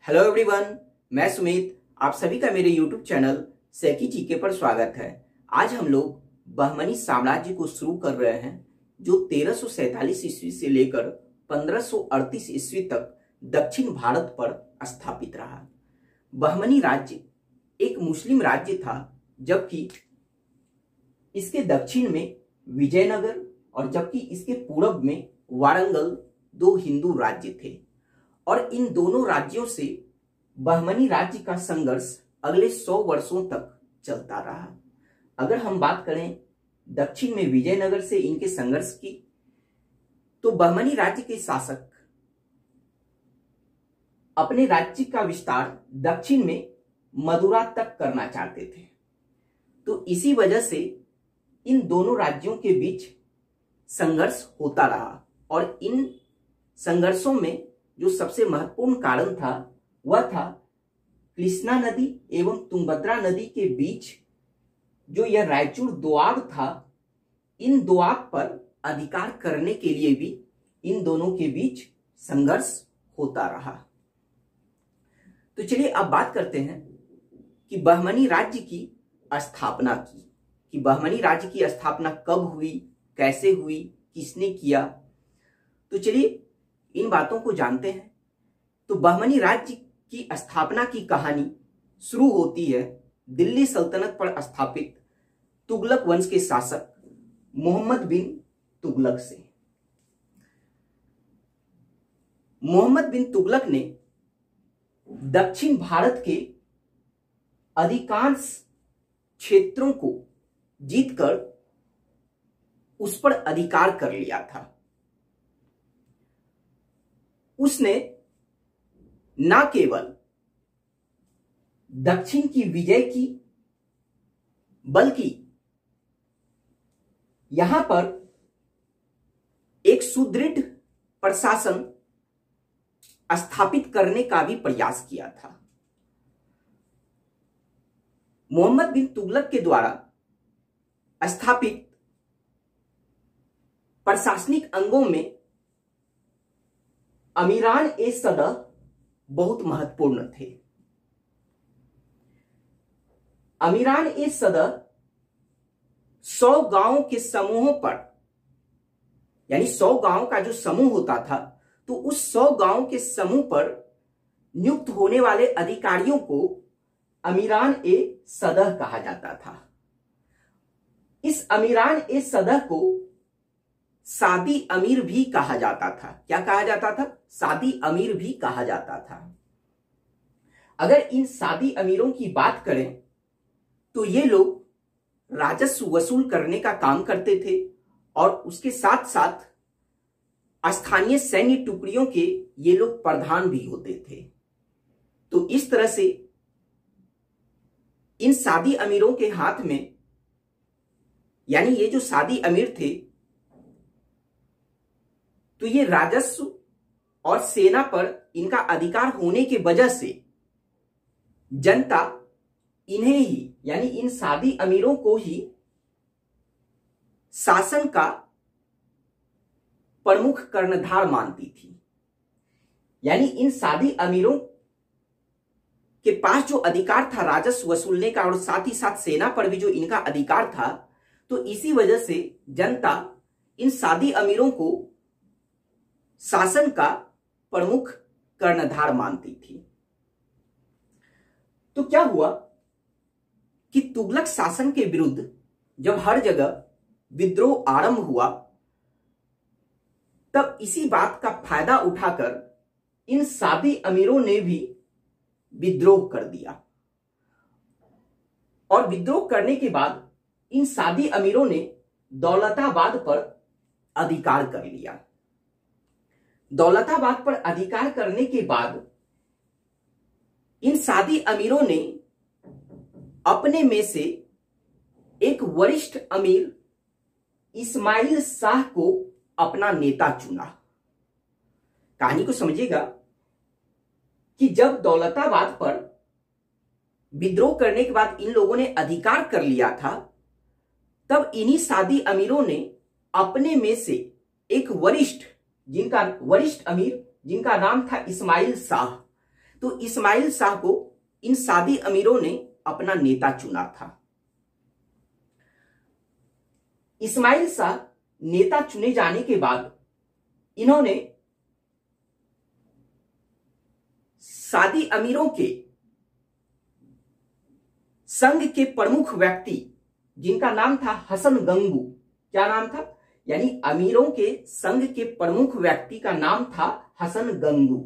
Hello everyone, मैं सुमित। आप सभी का मेरे यूट्यूब चैनल सेकी जीके पर स्वागत है। आज हम लोग बहमनी साम्राज्य को शुरू कर रहे हैं, जो 1347 ईस्वी से लेकर 1538 ईस्वी तक दक्षिण भारत पर स्थापित रहा। बहमनी राज्य एक मुस्लिम राज्य था, जबकि इसके दक्षिण में विजयनगर और जबकि इसके पूर्व में वारंगल दो हिंदू राज्य थे। और इन दोनों राज्यों से बहमनी राज्य का संघर्ष अगले 100 वर्षों तक चलता रहा। अगर हम बात करें दक्षिण में विजयनगर से इनके संघर्ष की, तो बहमनी राज्य के शासक अपने राज्य का विस्तार दक्षिण में मदुरा तक करना चाहते थे। तो इसी वजह से इन दोनों राज्यों के बीच संघर्ष होता रहा। और इन संघर्षों में जो सबसे महत्वपूर्ण कारण था वह था कृष्णा नदी एवं तुंगभद्रा नदी के बीच जो यह रायचूर दोआब था, इन दोआब पर अधिकार करने के लिए भी इन दोनों के बीच संघर्ष होता रहा। तो चलिए अब बात करते हैं कि बहमनी राज्य की स्थापना की, कि बहमनी राज्य की स्थापना कब हुई, कैसे हुई, किसने किया। तो चलिए इन बातों को जानते हैं। तो बहमनी राज्य की स्थापना की कहानी शुरू होती है दिल्ली सल्तनत पर स्थापित तुगलक वंश के शासक मोहम्मद बिन तुगलक से। मोहम्मद बिन तुगलक ने दक्षिण भारत के अधिकांश क्षेत्रों को जीतकर उस पर अधिकार कर लिया था। उसने न केवल दक्षिण की विजय की, बल्कि यहां पर एक सुदृढ़ प्रशासन स्थापित करने का भी प्रयास किया था। मोहम्मद बिन तुगलक के द्वारा स्थापित प्रशासनिक अंगों में अमीरान ए सदह बहुत महत्वपूर्ण थे। अमीरान ए सदह 100 गांवों के समूहों पर, यानी 100 गांवों का जो समूह होता था, तो उस 100 गांवों के समूह पर नियुक्त होने वाले अधिकारियों को अमीरान ए सदह कहा जाता था। इस अमीरान ए सदह को सादी अमीर भी कहा जाता था। क्या कहा जाता था? सादी अमीर भी कहा जाता था। अगर इन सादी अमीरों की बात करें तो ये लोग राजस्व वसूल करने का काम करते थे और उसके साथ साथ स्थानीय सैन्य टुकड़ियों के ये लोग प्रधान भी होते थे। तो इस तरह से इन सादी अमीरों के हाथ में, यानी ये जो सादी अमीर थे, तो ये राजस्व और सेना पर इनका अधिकार होने की वजह से जनता इन्हें ही, यानी इन सादी अमीरों को ही शासन का प्रमुख कर्णधार मानती थी। यानी इन सादी अमीरों के पास जो अधिकार था राजस्व वसूलने का और साथ ही साथ सेना पर भी जो इनका अधिकार था, तो इसी वजह से जनता इन सादी अमीरों को शासन का प्रमुख कर्णधार मानती थी। तो क्या हुआ कि तुगलक शासन के विरुद्ध जब हर जगह विद्रोह आरंभ हुआ, तब इसी बात का फायदा उठाकर इन सादी अमीरों ने भी विद्रोह कर दिया। और विद्रोह करने के बाद इन सादी अमीरों ने दौलताबाद पर अधिकार कर लिया। दौलताबाद पर अधिकार करने के बाद इन सादी अमीरों ने अपने में से एक वरिष्ठ अमीर इस्माइल शाह को अपना नेता चुना। कहानी को समझिएगा कि जब दौलताबाद पर विद्रोह करने के बाद इन लोगों ने अधिकार कर लिया था, तब इन्हीं सादी अमीरों ने अपने में से एक वरिष्ठ अमीर जिनका नाम था इस्माइल शाह, तो इस्माइल शाह को इन सादी अमीरों ने अपना नेता चुना था। इस्माइल शाह नेता चुने जाने के बाद इन्होंने सादी अमीरों के संघ के प्रमुख व्यक्ति जिनका नाम था हसन गंगू, क्या नाम था, यानी अमीरों के संघ के प्रमुख व्यक्ति का नाम था हसन गंगू।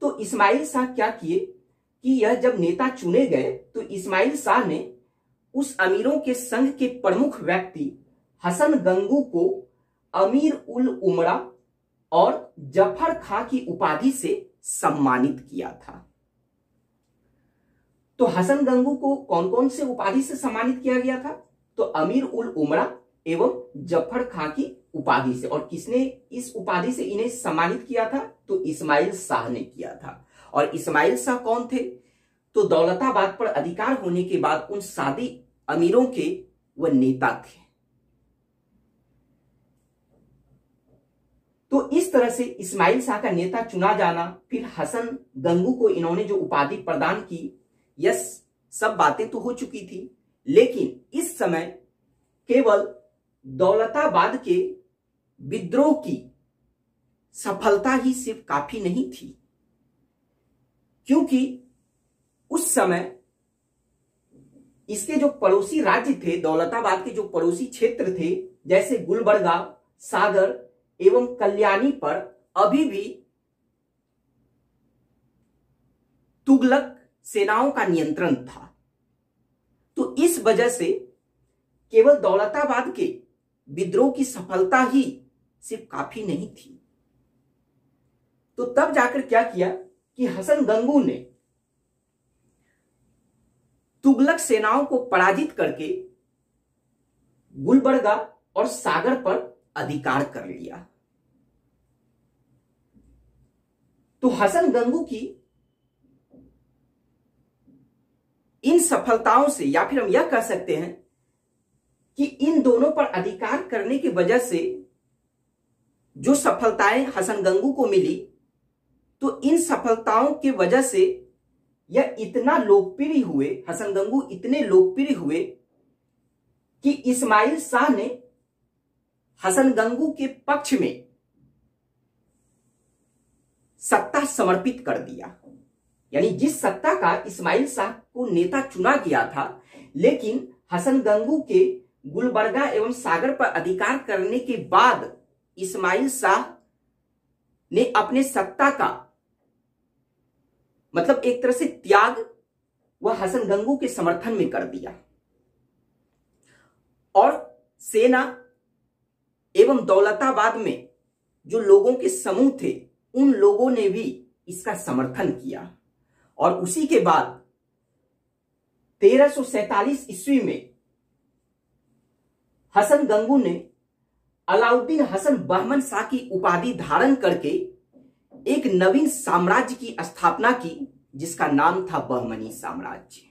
तो इस्माइल शाह क्या किए कि यह जब नेता चुने गए तो इस्माइल शाह ने उस अमीरों के संघ के प्रमुख व्यक्ति हसन गंगू को अमीर उल उमरा और जफर खां की उपाधि से सम्मानित किया था। तो हसन गंगू को कौन कौन से उपाधि से सम्मानित किया गया था? तो अमीर उल उमरा एवं जफर खां की उपाधि से। और किसने इस उपाधि से इन्हें सम्मानित किया था? तो इस्माइल शाह ने किया था। और इस्माइल शाह कौन थे? तो दौलताबाद पर अधिकार होने के बाद उन सादी अमीरों के वह नेता थे। तो इस तरह से इस्माइल शाह का नेता चुना जाना, फिर हसन गंगू को इन्होंने जो उपाधि प्रदान की, यह सब बातें तो हो चुकी थी। लेकिन इस समय केवल दौलताबाद के विद्रोह की सफलता ही सिर्फ काफी नहीं थी, क्योंकि उस समय इसके जो पड़ोसी राज्य थे, दौलताबाद के जो पड़ोसी क्षेत्र थे, जैसे गुलबर्गा, सागर एवं कल्याणी पर अभी भी तुगलक सेनाओं का नियंत्रण था। तो इस वजह से केवल दौलताबाद के विद्रोह की सफलता ही सिर्फ काफी नहीं थी। तो तब जाकर क्या किया कि हसन गंगू ने तुगलक सेनाओं को पराजित करके गुलबर्गा और सागर पर अधिकार कर लिया। तो हसन गंगू की इन सफलताओं से, या फिर हम यह कह सकते हैं कि इन दोनों पर अधिकार करने की वजह से जो सफलताएं हसन गंगू को मिली, तो इन सफलताओं की वजह से यह इतना लोकप्रिय हुए, हसन गंगू इतने लोकप्रिय हुए कि इस्माइल शाह ने हसन गंगू के पक्ष में सत्ता समर्पित कर दिया। यानी जिस सत्ता का इस्माइल शाह को नेता चुना गया था, लेकिन हसन गंगू के गुलबर्गा एवं सागर पर अधिकार करने के बाद इस्माइल शाह ने अपने सत्ता का मतलब एक तरह से त्याग वह हसन गंगू के समर्थन में कर दिया। और सेना एवं दौलताबाद में जो लोगों के समूह थे, उन लोगों ने भी इसका समर्थन किया। और उसी के बाद 1347 ईस्वी में हसन गंगू ने अलाउद्दीन हसन बहमन शाह की उपाधि धारण करके एक नवीन साम्राज्य की स्थापना की, जिसका नाम था बहमनी साम्राज्य।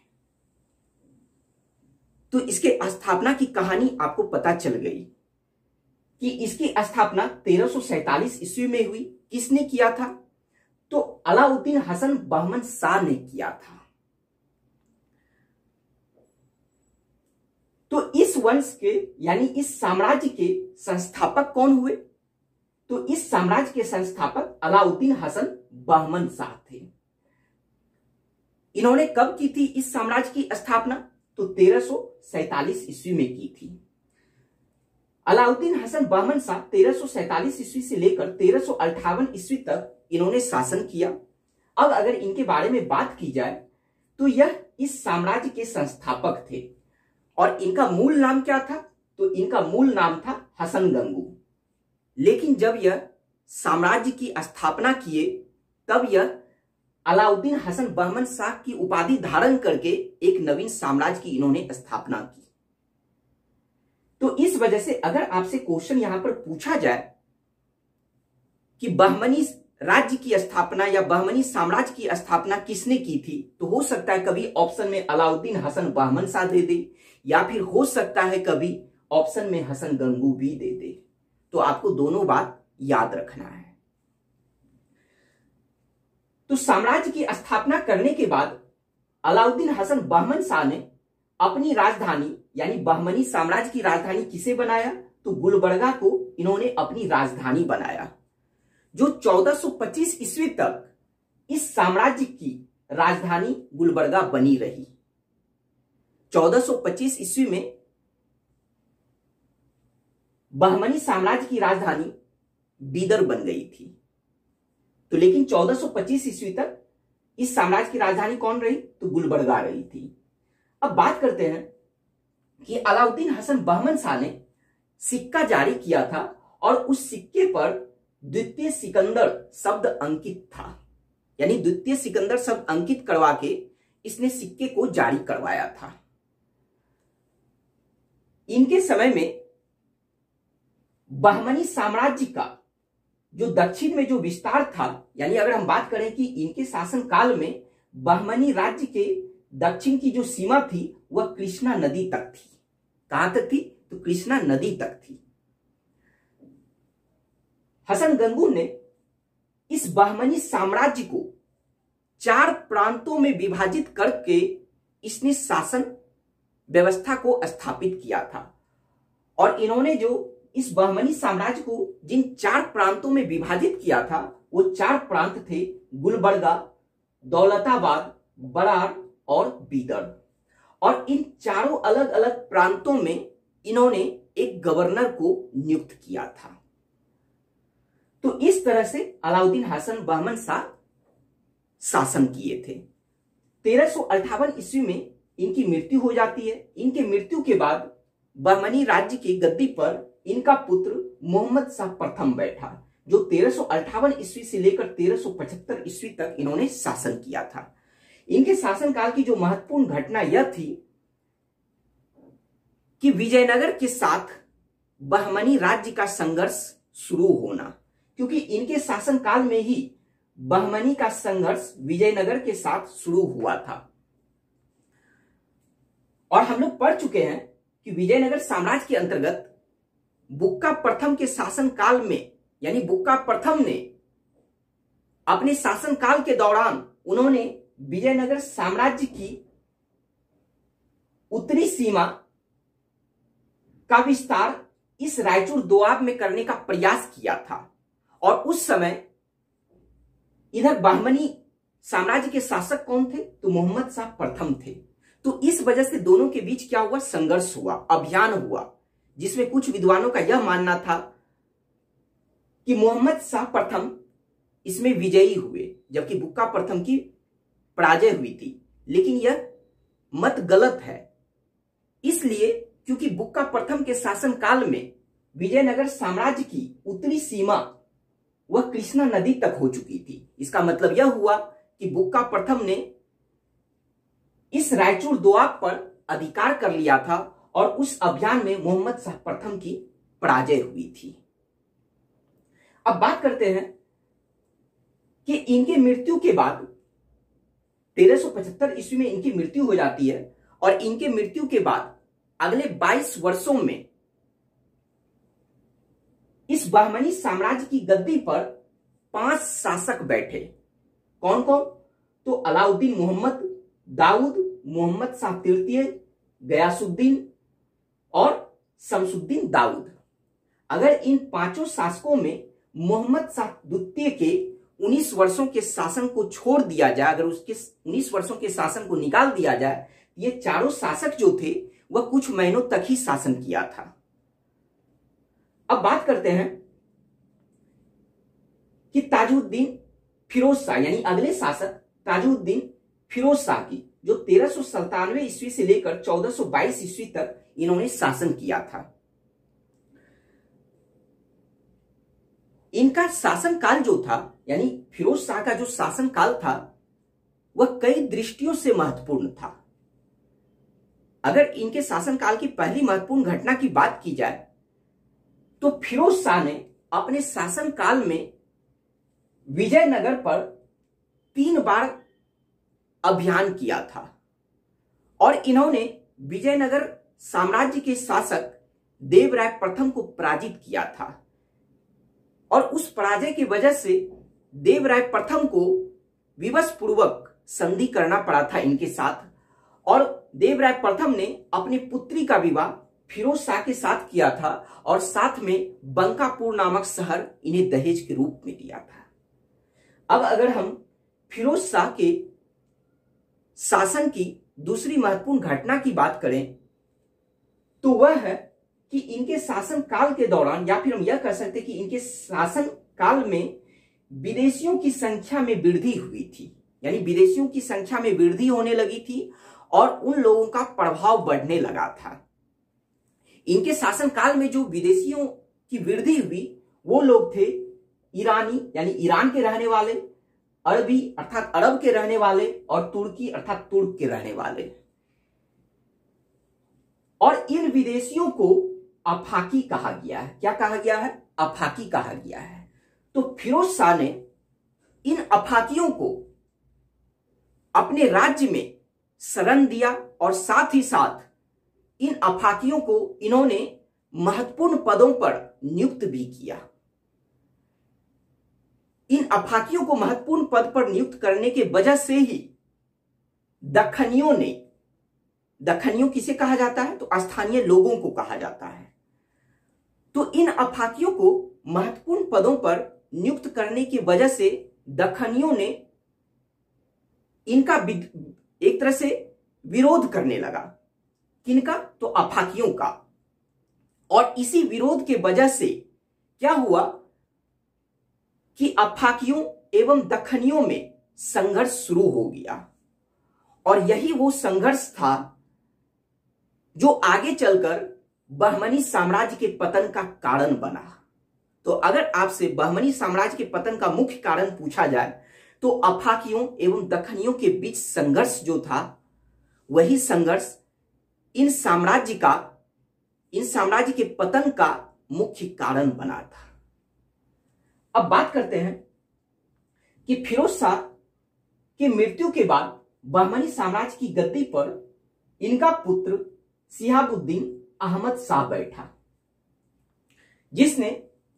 तो इसके स्थापना की कहानी आपको पता चल गई कि इसकी स्थापना 1347 ईस्वी में हुई। किसने किया था? तो अलाउद्दीन हसन बहमन शाह ने किया था। तो इस वंश के यानी इस साम्राज्य के संस्थापक कौन हुए? तो इस साम्राज्य के संस्थापक अलाउद्दीन हसन बहमन शाह थे। इन्होंने कब की थी इस साम्राज्य की स्थापना? तो 1347 ईस्वी में की थी। अलाउद्दीन हसन बहमन शाह 1347 ईस्वी से लेकर 1358 ईस्वी तक इन्होंने शासन किया। अब अगर इनके बारे में बात की जाए तो यह इस साम्राज्य के संस्थापक थे। और इनका मूल नाम क्या था? तो इनका मूल नाम था हसन गंगू। लेकिन जब यह साम्राज्य की स्थापना किए, तब यह अलाउद्दीन हसन बहमन शाह की उपाधि धारण करके एक नवीन साम्राज्य की इन्होंने स्थापना की। तो इस वजह से अगर आपसे क्वेश्चन यहां पर पूछा जाए कि बहमनी राज्य की स्थापना या बहमनी साम्राज्य की स्थापना किसने की थी, तो हो सकता है कभी ऑप्शन में अलाउद्दीन हसन बहमन शाह दे दे, या फिर हो सकता है कभी ऑप्शन में हसन गंगू भी दे दे। तो आपको दोनों बात याद रखना है। तो साम्राज्य की स्थापना करने के बाद अलाउद्दीन हसन बहमन शाह ने अपनी राजधानी यानी बहमनी साम्राज्य की राजधानी किसे बनाया? तो गुलबर्गा को इन्होंने अपनी राजधानी बनाया, जो 1425 ईस्वी तक इस साम्राज्य की राजधानी गुलबर्गा बनी रही। 1425 ईस्वी में बहमनी साम्राज्य की राजधानी बीदर बन गई थी, तो लेकिन 1425 ईस्वी तक इस साम्राज्य की राजधानी कौन रही? तो गुलबर्गा रही थी। अब बात करते हैं कि अलाउद्दीन हसन बहमन शाह ने सिक्का जारी किया था और उस सिक्के पर द्वितीय सिकंदर शब्द अंकित था, यानी द्वितीय सिकंदर शब्द अंकित करवा के इसने सिक्के को जारी करवाया था। इनके समय में बहमनी साम्राज्य का जो दक्षिण में जो विस्तार था, यानी अगर हम बात करें कि इनके शासन काल में बहमनी राज्य के दक्षिण की जो सीमा थी वह कृष्णा नदी तक थी। कहां तक थी? तो कृष्णा नदी तक थी। हसन गंगू ने इस बहमनी साम्राज्य को 4 प्रांतों में विभाजित करके इसने शासन व्यवस्था को स्थापित किया था। और इन्होंने जो इस बहमनी साम्राज्य को जिन 4 प्रांतों में विभाजित किया था वो 4 प्रांत थे गुलबर्गा, दौलताबाद, बरार और बीदर। और इन चारों अलग अलग प्रांतों में इन्होंने एक गवर्नर को नियुक्त किया था। तो इस तरह से अलाउद्दीन हसन बहमन शाह शासन किए थे। 1358 ईस्वी में इनकी मृत्यु हो जाती है। इनके मृत्यु के बाद बहमनी राज्य की गद्दी पर इनका पुत्र मोहम्मद शाह प्रथम बैठा, जो 1358 ईस्वी से लेकर 1375 ईस्वी तक इन्होंने शासन किया था। इनके शासनकाल की जो महत्वपूर्ण घटना यह थी कि विजयनगर के साथ बहमनी राज्य का संघर्ष शुरू होना, क्योंकि इनके शासनकाल में ही बहमनी का संघर्ष विजयनगर के साथ शुरू हुआ था। और हम लोग पढ़ चुके हैं कि विजयनगर साम्राज्य के अंतर्गत बुक्का प्रथम के शासनकाल में, यानी बुक्का प्रथम ने अपने शासनकाल के दौरान उन्होंने विजयनगर साम्राज्य की उत्तरी सीमा का विस्तार इस रायचूर दोआब में करने का प्रयास किया था। और उस समय इधर बहमनी साम्राज्य के शासक कौन थे? तो मोहम्मद शाह प्रथम थे। तो इस वजह से दोनों के बीच क्या हुआ? संघर्ष हुआ, अभियान हुआ, जिसमें कुछ विद्वानों का यह मानना था कि मोहम्मद शाह प्रथम इसमें विजयी हुए, जबकि बुक्का प्रथम की पराजय हुई थी। लेकिन यह मत गलत है, इसलिए क्योंकि बुक्का प्रथम के शासनकाल में विजयनगर साम्राज्य की उत्तरी सीमा वह कृष्णा नदी तक हो चुकी थी। इसका मतलब यह हुआ कि बुक्का प्रथम ने इस रायचूर दोआब पर अधिकार कर लिया था और उस अभियान में मोहम्मद शाह प्रथम की पराजय हुई थी। अब बात करते हैं कि इनके मृत्यु के बाद 1375 ईस्वी में इनकी मृत्यु हो जाती है और इनके मृत्यु के बाद अगले 22 वर्षों में इस बहमनी साम्राज्य की गद्दी पर 5 शासक बैठे। कौन कौन? तो अलाउद्दीन मोहम्मद, दाऊद, मोहम्मद शाह तृतीय, गयासुद्दीन और शमसुद्दीन दाऊद। अगर इन 5 शासकों में मोहम्मद शाह द्वितीय के 19 वर्षों के शासन को छोड़ दिया जाए, अगर उसके 19 वर्षों के शासन को निकाल दिया जाए, ये चारों शासक जो थे वह कुछ महीनों तक ही शासन किया था। अब बात करते हैं कि ताजुद्दीन फिरोज शाह, यानी अगले शासक ताजुद्दीन फिरोज शाह की, जो 1397 ईस्वी से लेकर 1422 ईस्वी तक इन्होंने शासन किया था। इनका शासनकाल जो था, यानी फिरोज शाह का जो शासनकाल था, वह कई दृष्टियों से महत्वपूर्ण था। अगर इनके शासनकाल की पहली महत्वपूर्ण घटना की बात की जाए तो फिरोज शाह ने अपने शासनकाल में विजयनगर पर 3 बार अभियान किया था और इन्होंने विजयनगर साम्राज्य के शासक देवराय प्रथम को पराजित किया था। और उस पराजय की वजह से देवराय प्रथम को विवश पूर्वक संधि करना पड़ा था इनके साथ, और देवराय प्रथम ने अपनी पुत्री का विवाह फिरोज शाह के साथ किया था और साथ में बंकापुर नामक शहर इन्हें दहेज के रूप में दिया था। अब अगर हम फिरोज शाह के शासन की दूसरी महत्वपूर्ण घटना की बात करें तो वह है कि इनके शासन काल के दौरान, या फिर हम यह कह सकते कि इनके शासन काल में विदेशियों की संख्या में वृद्धि हुई थी, यानी विदेशियों की संख्या में वृद्धि होने लगी थी और उन लोगों का प्रभाव बढ़ने लगा था। इनके शासन काल में जो विदेशियों की वृद्धि हुई वो लोग थे ईरानी यानी ईरान के रहने वाले, अरबी अर्थात अरब के रहने वाले, और तुर्की अर्थात तुर्क के रहने वाले। और इन विदेशियों को अफाकी कहा गया है। क्या कहा गया है? अफाकी कहा गया है। तो फिरोज शाह ने इन अफाकियों को अपने राज्य में शरण दिया और साथ ही साथ इन अफाकियों को इन्होंने महत्वपूर्ण पदों पर नियुक्त भी किया। इन अफाकियों को महत्वपूर्ण पद पर नियुक्त करने के वजह से ही दक्खनियों किसे कहा जाता है? तो स्थानीय लोगों को कहा जाता है। तो इन अफाकियों को महत्वपूर्ण पदों पर नियुक्त करने की वजह से दक्खनियों ने इनका एक तरह से विरोध करने लगा। किनका? तो अफाकियों का। और इसी विरोध के वजह से क्या हुआ कि अफाकियों एवं दक्खनियों में संघर्ष शुरू हो गया, और यही वो संघर्ष था जो आगे चलकर बहमनी साम्राज्य के पतन का कारण बना। तो अगर आपसे बहमनी साम्राज्य के पतन का मुख्य कारण पूछा जाए तो अफाकियों एवं दक्खनियों के बीच संघर्ष जो था, वही संघर्ष इन साम्राज्य के पतन का मुख्य कारण बना था। अब बात करते हैं कि फिरोज शाह की मृत्यु के बाद बहमनी साम्राज्य की गद्दी पर इनका पुत्र शिहाबुद्दीन अहमद शाह बैठा, जिसने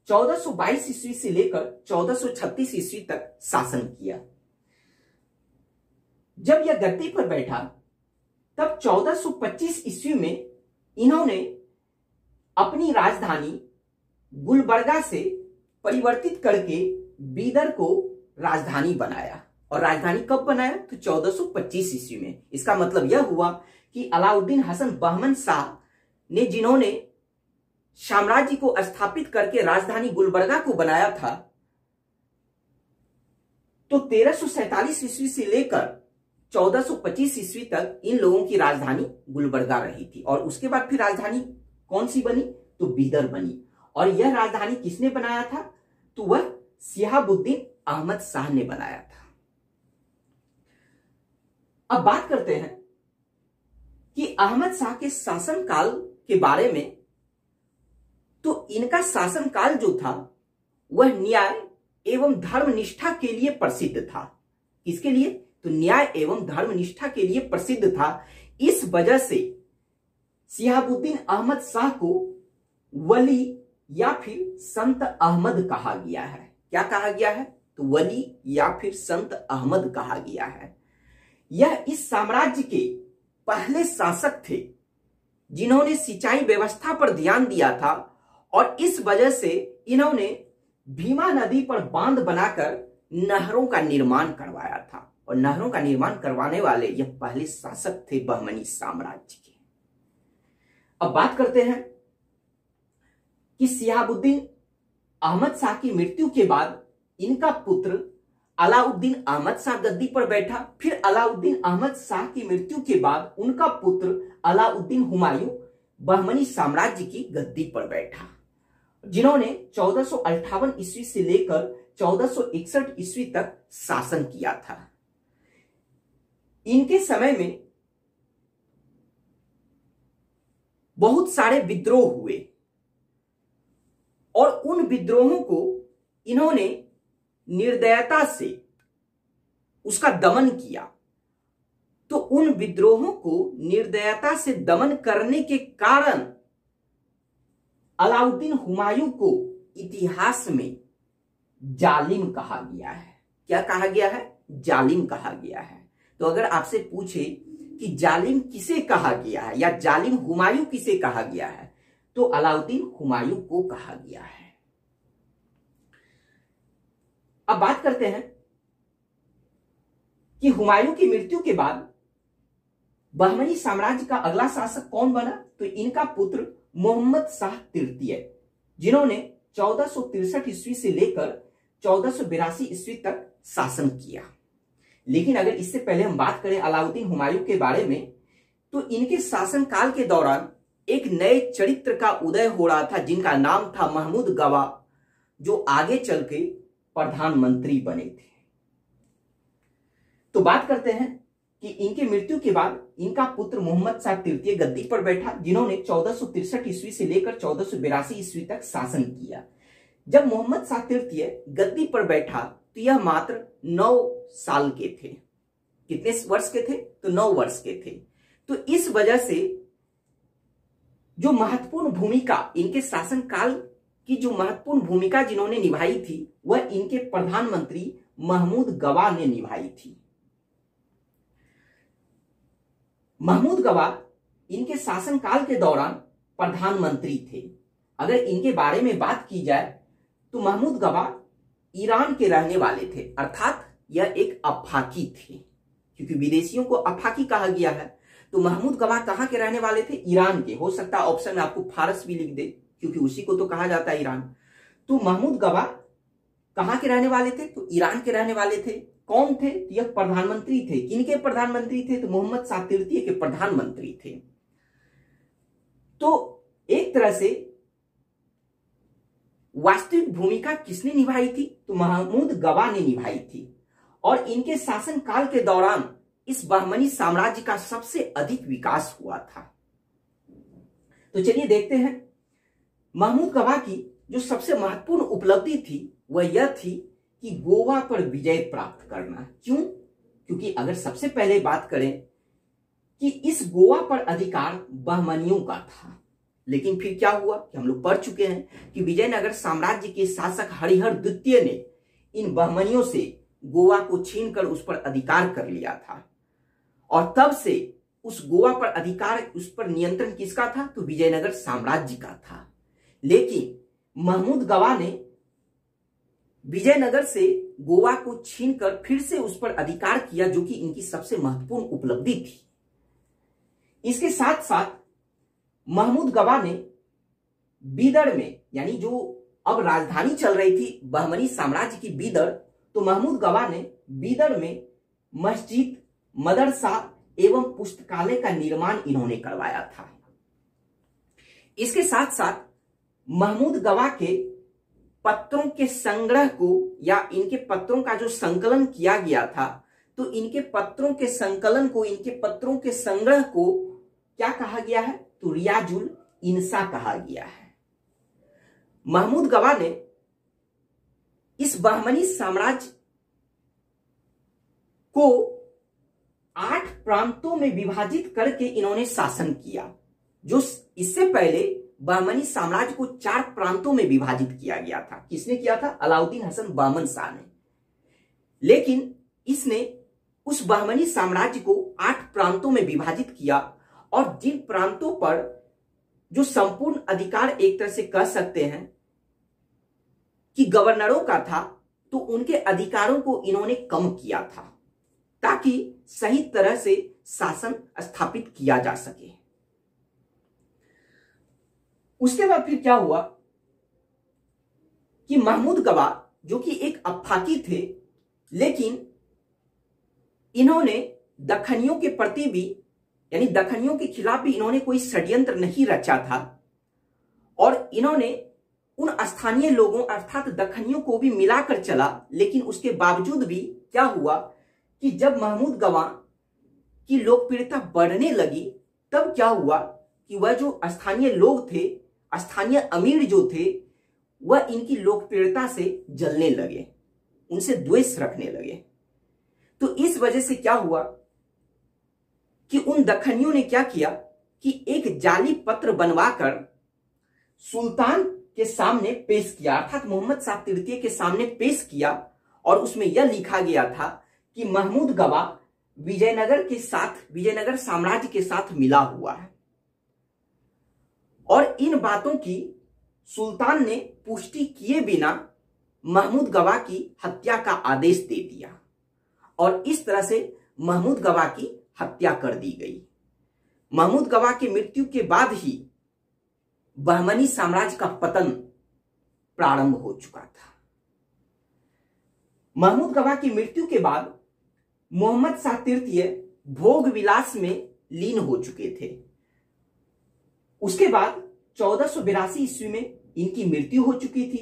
1422 ईस्वी से लेकर 1436 ईस्वी तक शासन किया। जब यह गद्दी पर बैठा तब 1425 ईस्वी में इन्होंने अपनी राजधानी गुलबर्गा से परिवर्तित करके बीदर को राजधानी बनाया। और राजधानी कब बनाया? तो 1425 ईस्वी में। इसका मतलब यह हुआ कि अलाउद्दीन हसन बहमन शाह ने, जिन्होंने साम्राज्य को स्थापित करके राजधानी गुलबर्गा को बनाया था, तो 1347 ईस्वी से लेकर 1425 ईस्वी तक इन लोगों की राजधानी गुलबर्गा रही थी। और उसके बाद फिर राजधानी कौन सी बनी? तो बीदर बनी। और यह राजधानी किसने बनाया था? तो वह शिहाबुद्दीन अहमद शाह ने बनाया था। अब बात करते हैं कि अहमद शाह के शासनकाल के बारे में। तो इनका शासनकाल जो था वह न्याय एवं धर्मनिष्ठा के लिए प्रसिद्ध था। किसके लिए? तो न्याय एवं धर्मनिष्ठा के लिए प्रसिद्ध था। इस वजह से शिहाबुद्दीन अहमद शाह को वली या फिर संत अहमद कहा गया है। क्या कहा गया है? तो वली या फिर संत अहमद कहा गया है। यह इस साम्राज्य के पहले शासक थे जिन्होंने सिंचाई व्यवस्था पर ध्यान दिया था, और इस वजह से इन्होंने भीमा नदी पर बांध बनाकर नहरों का निर्माण करवाया था। और नहरों का निर्माण करवाने वाले यह पहले शासक थे बहमनी साम्राज्य के। अब बात करते हैं कि शिहाबुद्दीन अहमद शाह की मृत्यु के बाद इनका पुत्र अलाउद्दीन अहमद शाह गद्दी पर बैठा। फिर अलाउद्दीन अहमद शाह की मृत्यु के बाद उनका पुत्र अलाउद्दीन हुमायूं बहमनी साम्राज्य की गद्दी पर बैठा, जिन्होंने 1458 ईस्वी से लेकर 1461 ईस्वी तक शासन किया था। इनके समय में बहुत सारे विद्रोह हुए और उन विद्रोहों को इन्होंने निर्दयता से उसका दमन किया। तो उन विद्रोहों को निर्दयता से दमन करने के कारण अलाउद्दीन हुमायूं को इतिहास में जालिम कहा गया है। क्या कहा गया है? जालिम कहा गया है। तो अगर आपसे पूछे कि जालिम किसे कहा गया है या जालिम हुमायूं किसे कहा गया है, तो अलाउद्दीन हुमायूं को कहा गया है। अब बात करते हैं कि हुमायूं की मृत्यु के बाद बहमनी साम्राज्य का अगला शासक कौन बना। तो इनका पुत्र मोहम्मद शाह तृतीय, जिन्होंने 1463 ईस्वी से लेकर 1482 ईस्वी तक शासन किया। लेकिन अगर इससे पहले हम बात करें अलाउद्दीन हुमायूं के बारे में, तो इनके शासनकाल के दौरान एक नए चरित्र का उदय हो रहा था, जिनका नाम था महमूद गवा, जो आगे चल के प्रधानमंत्री बने थे। तो बात करते हैं कि इनके मृत्यु के बाद इनका पुत्र मोहम्मद शाह तृतीय गद्दी पर बैठा, जिन्होंने 1463 ईस्वी से लेकर 1482 ईस्वी तक शासन किया। जब मोहम्मद शाह तृतीय गद्दी पर बैठा तो यह मात्र 9 साल के थे। कितने वर्ष के थे? तो 9 वर्ष के थे। तो इस वजह से जो महत्वपूर्ण भूमिका इनके शासनकाल की जो महत्वपूर्ण भूमिका जिन्होंने निभाई थी, वह इनके प्रधानमंत्री महमूद गवा ने निभाई थी। महमूद गवा इनके शासनकाल के दौरान प्रधानमंत्री थे। अगर इनके बारे में बात की जाए तो महमूद गवा ईरान के रहने वाले थे, अर्थात यह एक अफाकी थे, क्योंकि विदेशियों को अफाकी कहा गया है। तो महमूद गवा कहां के रहने वाले थे? ईरान के। हो सकता है ऑप्शन में आपको फारस भी लिख दे, क्योंकि उसी को तो कहा जाता है ईरान। तो महमूद गवा कहां के रहने वाले थे? तो ईरान के रहने वाले थे। कौन थे? यह प्रधानमंत्री थे। किनके प्रधानमंत्री थे? तो मोहम्मद शाह तृतीय के प्रधानमंत्री थे। तो एक तरह से वास्तविक भूमिका किसने निभाई थी? तो महमूद गवा ने निभाई थी। और इनके शासनकाल के दौरान इस बहमनी साम्राज्य का सबसे अधिक विकास हुआ था। तो चलिए देखते हैं महमूद गवा की जो सबसे महत्वपूर्ण उपलब्धि थी वह यह थी कि गोवा पर विजय प्राप्त करना। क्यों? क्योंकि अगर सबसे पहले बात करें कि इस गोवा पर अधिकार बहमनियों का था, लेकिन फिर क्या हुआ कि हम लोग पढ़ चुके हैं कि विजयनगर साम्राज्य के शासक हरिहर द्वितीय ने इन बहमनियों से गोवा को छीनकर उस पर अधिकार कर लिया था। और तब से उस गोवा पर अधिकार, उस पर नियंत्रण किसका था? तो विजयनगर साम्राज्य का था। लेकिन महमूद गवा ने विजयनगर से गोवा को छीनकर फिर से उस पर अधिकार किया, जो कि इनकी सबसे महत्वपूर्ण उपलब्धि थी। इसके साथ साथ महमूद गवा ने बीदर में, यानी जो अब राजधानी चल रही थी बहमनी साम्राज्य की बीदर, तो महमूद गवा ने बीदर में मस्जिद, मदरसा एवं पुस्तकालय का निर्माण इन्होंने करवाया था। इसके साथ साथ महमूद गवा के पत्रों के संग्रह को, या इनके पत्रों का जो संकलन किया गया था, तो इनके पत्रों के संकलन को, इनके पत्रों के संग्रह को क्या कहा गया है? तो रियाजुल इंसा कहा गया है। महमूद गवा ने इस बहमनी साम्राज्य को 8 प्रांतों में विभाजित करके इन्होंने शासन किया, जो इससे पहले बहमनी साम्राज्य को 4 प्रांतों में विभाजित किया गया था। किसने किया था? अलाउद्दीन हसन बहमन शाह ने। लेकिन इसने उस बहमनी साम्राज्य को 8 प्रांतों में विभाजित किया, और जिन प्रांतों पर जो संपूर्ण अधिकार एक तरह से कह सकते हैं कि गवर्नरों का था, तो उनके अधिकारों को इन्होंने कम किया था, ताकि सही तरह से शासन स्थापित किया जा सके। उसके बाद फिर क्या हुआ कि महमूद गवा, जो कि एक अफाकी थे, लेकिन इन्होंने दक्खनियों के प्रति भी, यानी दक्खनियों के खिलाफ भी इन्होंने कोई षड्यंत्र नहीं रचा था, और इन्होंने उन स्थानीय लोगों अर्थात दक्खनियों को भी मिलाकर चला। लेकिन उसके बावजूद भी क्या हुआ कि जब महमूद गवा की लोकप्रियता बढ़ने लगी, तब क्या हुआ कि वह जो स्थानीय लोग थे, स्थानीय अमीर जो थे, वह इनकी लोकप्रियता से जलने लगे, उनसे द्वेष रखने लगे। तो इस वजह से क्या हुआ कि उन दक्खनियों ने क्या किया कि एक जाली पत्र बनवाकर सुल्तान के सामने पेश किया, अर्थात मोहम्मद शाह तृतीय के सामने पेश किया, और उसमें यह लिखा गया था कि महमूद गवा विजयनगर साम्राज्य के साथ मिला हुआ है और इन बातों की सुल्तान ने पुष्टि किए बिना महमूद गवा की हत्या का आदेश दे दिया और इस तरह से महमूद गवा की हत्या कर दी गई। महमूद गवा की मृत्यु के बाद ही बहमनी साम्राज्य का पतन प्रारंभ हो चुका था। महमूद गवा की मृत्यु के बाद मोहम्मद शाह तृतीय भोग विलास में लीन हो चुके थे। उसके बाद 1482 ईस्वी में इनकी मृत्यु हो चुकी थी।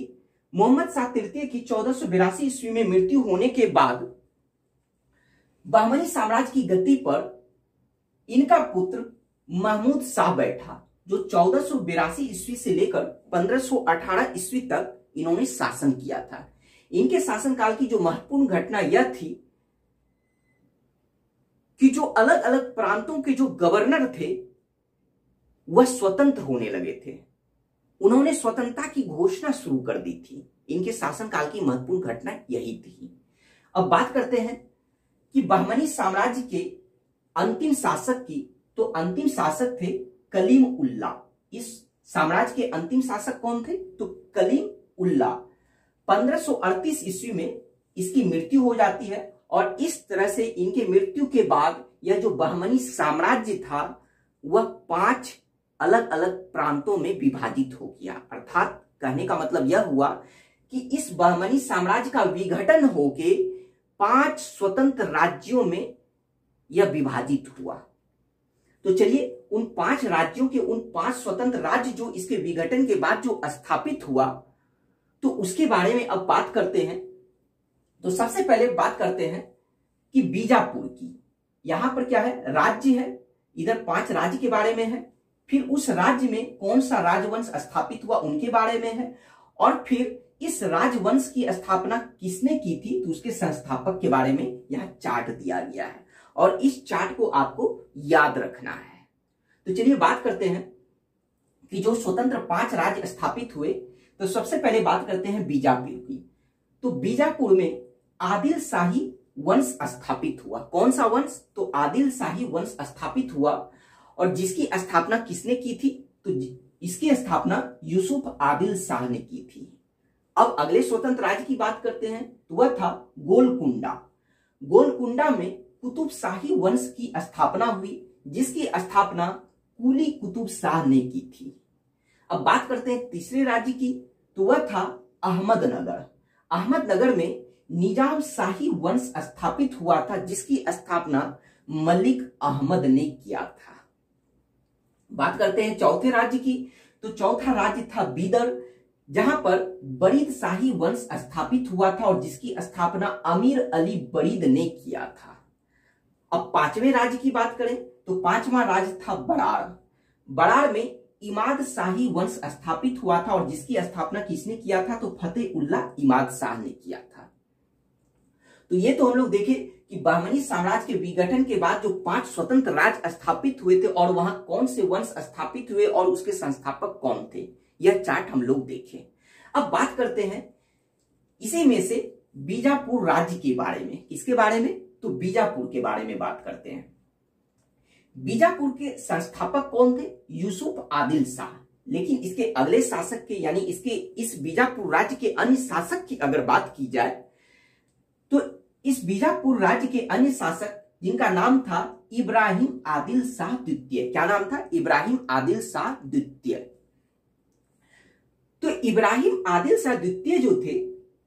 मोहम्मद शाह तृतीय की 1482 ईस्वी में मृत्यु होने के बाद बहमनी साम्राज्य की गद्दी पर इनका पुत्र महमूद शाह बैठा, जो 1482 ईस्वी से लेकर 1518 ईस्वी तक इन्होंने शासन किया था। इनके शासनकाल की जो महत्वपूर्ण घटना यह थी कि जो अलग अलग प्रांतों के जो गवर्नर थे वह स्वतंत्र होने लगे थे। उन्होंने स्वतंत्रता की घोषणा शुरू कर दी थी। इनके शासनकाल की महत्वपूर्ण घटना यही थी। अब बात करते हैं कि बहमनी साम्राज्य के अंतिम शासक की, तो अंतिम शासक थे कलीम उल्ला। इस साम्राज्य के अंतिम शासक कौन थे? तो कलीम उल्ला। 1538 ईस्वी में इसकी मृत्यु हो जाती है और इस तरह से इनके मृत्यु के बाद यह जो बहमनी साम्राज्य था वह 5 अलग अलग प्रांतों में विभाजित हो गया। अर्थात कहने का मतलब यह हुआ कि इस बहमनी साम्राज्य का विघटन होके 5 स्वतंत्र राज्यों में यह विभाजित हुआ। तो चलिए उन 5 राज्यों के उन 5 स्वतंत्र राज्य जो इसके विघटन के बाद जो स्थापित हुआ, तो उसके बारे में अब बात करते हैं। तो सबसे पहले बात करते हैं कि बीजापुर की। यहां पर क्या है? राज्य है। इधर 5 राज्य के बारे में है। फिर उस राज्य में कौन सा राजवंश स्थापित हुआ उनके बारे में है और फिर इस राजवंश की स्थापना किसने की थी, तो उसके संस्थापक के बारे में यह चार्ट दिया गया है और इस चार्ट को आपको याद रखना है। तो चलिए बात करते हैं कि जो स्वतंत्र 5 राज्य स्थापित हुए। तो सबसे पहले बात करते हैं बीजापुर की। तो बीजापुर में आदिल शाही वंश स्थापित हुआ। कौन सा वंश? तो आदिल शाही वंश स्थापित हुआ और जिसकी स्थापना किसने की थी? तो इसकी स्थापना यूसुफ आदिल शाह ने की थी। अब अगले स्वतंत्र राज्य की बात करते हैं तो वह था गोलकुंडा। गोलकुंडा में कुतुब शाही वंश की स्थापना हुई, जिसकी स्थापना कुली कुतुब शाह ने की थी। अब बात करते हैं तीसरे राज्य की, तो वह था अहमदनगर। अहमदनगर में निजाम शाही वंश स्थापित हुआ था, जिसकी स्थापना मलिक अहमद ने किया था। बात करते हैं चौथे राज्य की, तो चौथा राज्य था बीदर, जहां पर बरीद शाही वंश स्थापित हुआ था और जिसकी स्थापना अमीर अली बरीद ने किया था। अब 5वें राज्य की बात करें तो 5वां राज्य था बराड़। बराड़ में इमाद शाही वंश स्थापित हुआ था और जिसकी स्थापना किसने किया था? तो फतेह उल्लाह इमाद शाह ने किया था। तो ये तो हम लोग देखे कि बहमनी साम्राज्य के विघटन के बाद जो 5 स्वतंत्र राज्य स्थापित हुए थे और वहां कौन से वंश स्थापित हुए और उसके संस्थापक कौन थे, यह चार्ट हम लोग देखें। अब बात करते हैं इसी में से बीजापुर राज्य के बारे में। किसके बारे में? तो बीजापुर के बारे में बात करते हैं। बीजापुर के संस्थापक कौन थे? यूसुफ आदिल शाह। लेकिन इसके अगले शासक के, यानी इसके इस बीजापुर राज्य के अन्य शासक की अगर बात की जाए तो इस बीजापुर राज्य के अन्य शासक जिनका नाम था इब्राहिम आदिल शाह द्वितीय। क्या नाम था? इब्राहिम आदिल शाह द्वितीय। तो इब्राहिम आदिल शाह द्वितीय जो थे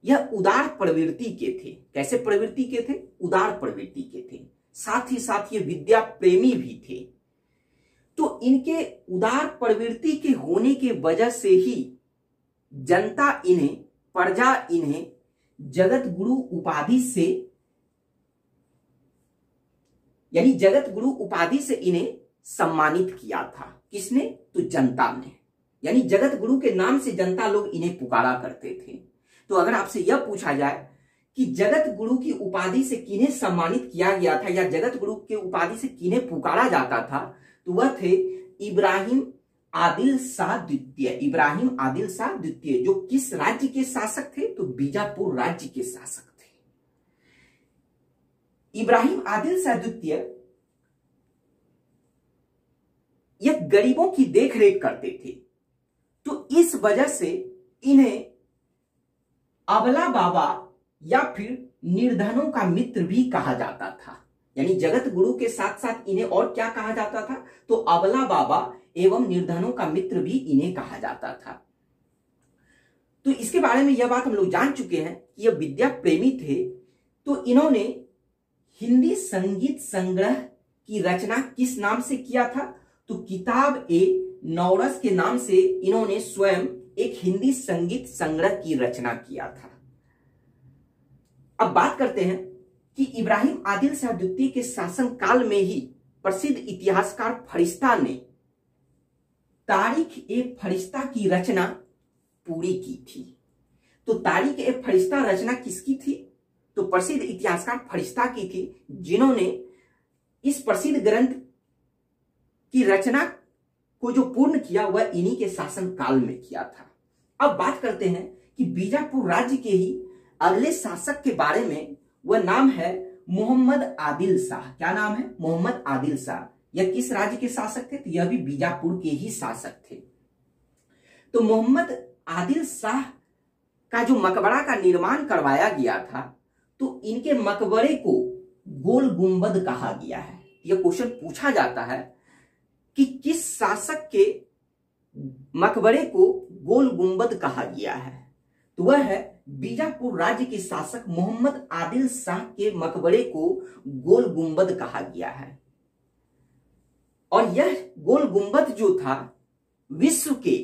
यह उदार प्रवृत्ति के थे। कैसे प्रवृत्ति के थे? उदार प्रवृत्ति के थे। साथ ही साथ ये विद्या प्रेमी भी थे। तो इनके उदार प्रवृत्ति के होने के वजह से ही जनता इन्हें, प्रजा इन्हें जगत गुरु उपाधि से, यानी जगत गुरु उपाधि से इन्हें सम्मानित किया था। किसने? तो जनता ने। यानी जगत गुरु के नाम से जनता लोग इन्हें पुकारा करते थे। तो अगर आपसे यह पूछा जाए कि जगत गुरु की उपाधि से किन्हें सम्मानित किया गया था या जगत गुरु के उपाधि से किन्हें पुकारा जाता था, तो वह थे इब्राहिम आदिल शाह द्वितीय। इब्राहिम आदिल शाह द्वितीय जो किस राज्य के शासक थे? तो बीजापुर राज्य के शासक थे। इब्राहिम आदिल शाह द्वितीय ये गरीबों की देखरेख करते थे, तो इस वजह से इन्हें अबला बाबा या फिर निर्धनों का मित्र भी कहा जाता था। यानी जगत गुरु के साथ साथ इन्हें और क्या कहा जाता था, तो अबला बाबा एवं निर्धनों का मित्र भी इन्हें कहा जाता था। तो इसके बारे में यह बात हम लोग जान चुके हैं कि यह विद्या प्रेमी थे। तो इन्होंने हिंदी संगीत संग्रह की रचना किस नाम से किया था, तो किताब ए नौरस के नाम से इन्होंने स्वयं एक हिंदी संगीत संग्रह की रचना किया था। अब बात करते हैं कि इब्राहिम आदिल शाह द्वितीय के शासन काल में ही प्रसिद्ध इतिहासकार फरिश्ता ने तारीख ए फरिश्ता की रचना पूरी की थी। तो तारीख ए फरिश्ता रचना किसकी थी, तो प्रसिद्ध इतिहासकार फरिश्ता की थी, जिन्होंने इस प्रसिद्ध ग्रंथ की रचना को जो पूर्ण किया वह इन्हीं के शासन काल में किया था। अब बात करते हैं कि बीजापुर राज्य के ही अगले शासक के बारे में। वह नाम है मोहम्मद आदिल शाह। क्या नाम है, मोहम्मद आदिल शाह। यह किस राज्य के शासक थे, तो यह भी बीजापुर के ही शासक थे। तो मोहम्मद आदिल शाह का जो मकबरा का निर्माण करवाया गया था, तो इनके मकबरे को गोल गुंबद कहा गया है। यह क्वेश्चन पूछा जाता है कि किस शासक के मकबरे को गोल गुंबद कहा गया है, तो वह है बीजापुर राज्य के शासक मोहम्मद आदिल शाह के मकबरे को गोल गुंबद कहा गया है। और यह गोल गुंबद जो था विश्व के,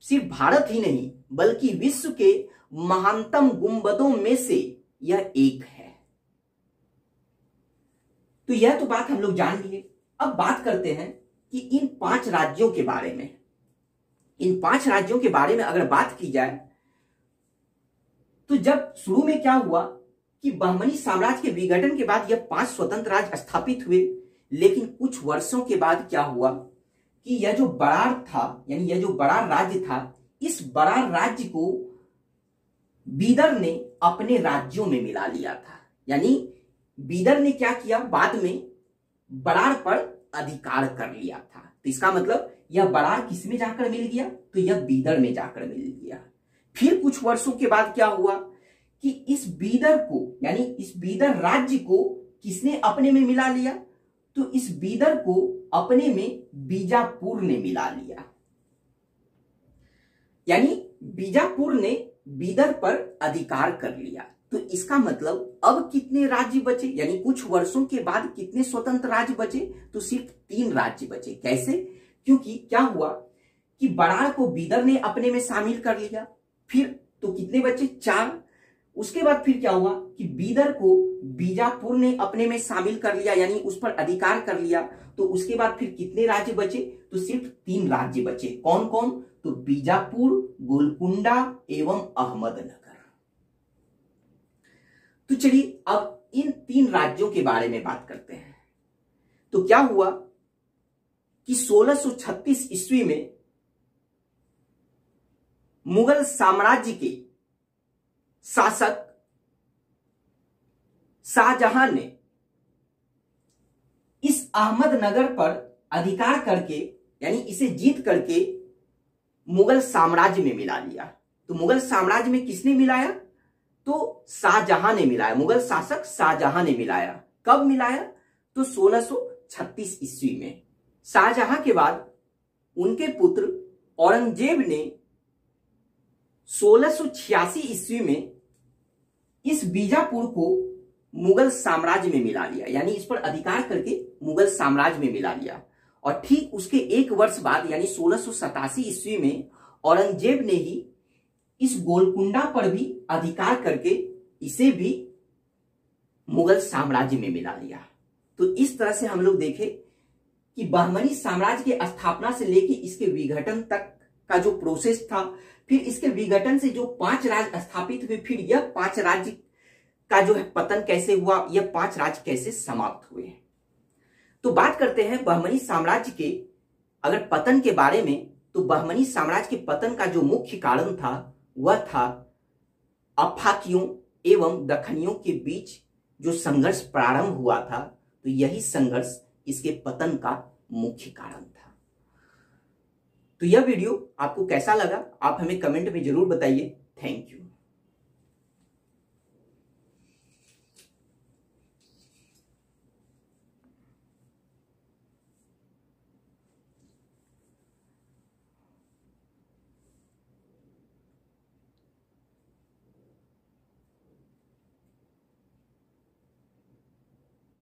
सिर्फ भारत ही नहीं बल्कि विश्व के महानतम गुंबदों में से यह एक है। तो यह तो बात हम लोग जान लिए। अब बात करते हैं कि इन 5 राज्यों के बारे में। इन 5 राज्यों के बारे में अगर बात की जाए, तो जब शुरू में क्या हुआ कि बहमनी साम्राज्य के विघटन के बाद यह 5 स्वतंत्र राज्य स्थापित हुए, लेकिन कुछ वर्षों के बाद क्या हुआ कि यह जो बरार था, यानी यह जो बरार राज्य था, इस बरार राज्य को बीदर ने अपने राज्यों में मिला लिया था। यानी बीदर ने क्या किया, बाद में बरार पर अधिकार कर लिया था। तो इसका मतलब यह बरार किस में जाकर मिल गया, तो यह बीदर में जाकर मिल गया। फिर कुछ वर्षों के बाद क्या हुआ कि इस बीदर को, यानी इस बीदर राज्य को किसने अपने में मिला लिया, तो इस बीदर को अपने में बीजापुर ने मिला लिया। यानी बीजापुर ने बीदर पर अधिकार कर लिया। तो इसका मतलब अब कितने राज्य बचे, यानी कुछ वर्षों के बाद कितने स्वतंत्र राज्य बचे, तो सिर्फ 3 राज्य बचे। कैसे, क्योंकि क्या हुआ कि बरार को बीदर ने अपने में शामिल कर लिया, फिर तो कितने बचे, 4। उसके बाद फिर क्या हुआ कि बीदर को बीजापुर ने अपने में शामिल कर लिया, यानी उस पर अधिकार कर लिया। तो उसके बाद फिर कितने राज्य बचे, तो सिर्फ 3 राज्य बचे। कौन कौन, तो बीजापुर, गोलकुंडा एवं अहमदनगर। तो चलिए अब इन 3 राज्यों के बारे में बात करते हैं। तो क्या हुआ कि 1636 ईस्वी में मुगल साम्राज्य के शासक शाहजहां ने इस अहमदनगर पर अधिकार करके, यानी इसे जीत करके मुगल साम्राज्य में मिला लिया। तो मुगल साम्राज्य में किसने मिलाया, तो शाहजहां ने मिलाया। मुगल शासक शाहजहां ने मिलाया। कब मिलाया, तो 1636 ईस्वी में। शाहजहां के बाद उनके पुत्र औरंगजेब ने 1686 ईस्वी में इस बीजापुर को मुगल साम्राज्य में मिला लिया, यानी इस पर अधिकार करके मुगल साम्राज्य में मिला लिया। और ठीक उसके 1 वर्ष बाद, यानी 1687 ईस्वी में औरंगजेब ने ही इस गोलकुंडा पर भी अधिकार करके इसे भी मुगल साम्राज्य में मिला लिया। तो इस तरह से हम लोग देखें कि बहमनी साम्राज्य की स्थापना से लेकर इसके विघटन तक का जो प्रोसेस था, फिर इसके विघटन से जो 5 राज्य स्थापित हुए, फिर यह 5 राज्य का जो है पतन कैसे हुआ, यह 5 राज्य कैसे समाप्त हुए। तो बात करते हैं बहमनी साम्राज्य के अगर पतन के बारे में, तो बहमनी साम्राज्य के पतन का जो मुख्य कारण था वह था अफाकियों एवं दखनियों के बीच जो संघर्ष प्रारंभ हुआ था, तो यही संघर्ष इसके पतन का मुख्य कारण था। तो यह वीडियो आपको कैसा लगा आप हमें कमेंट में जरूर बताइए। Thank you.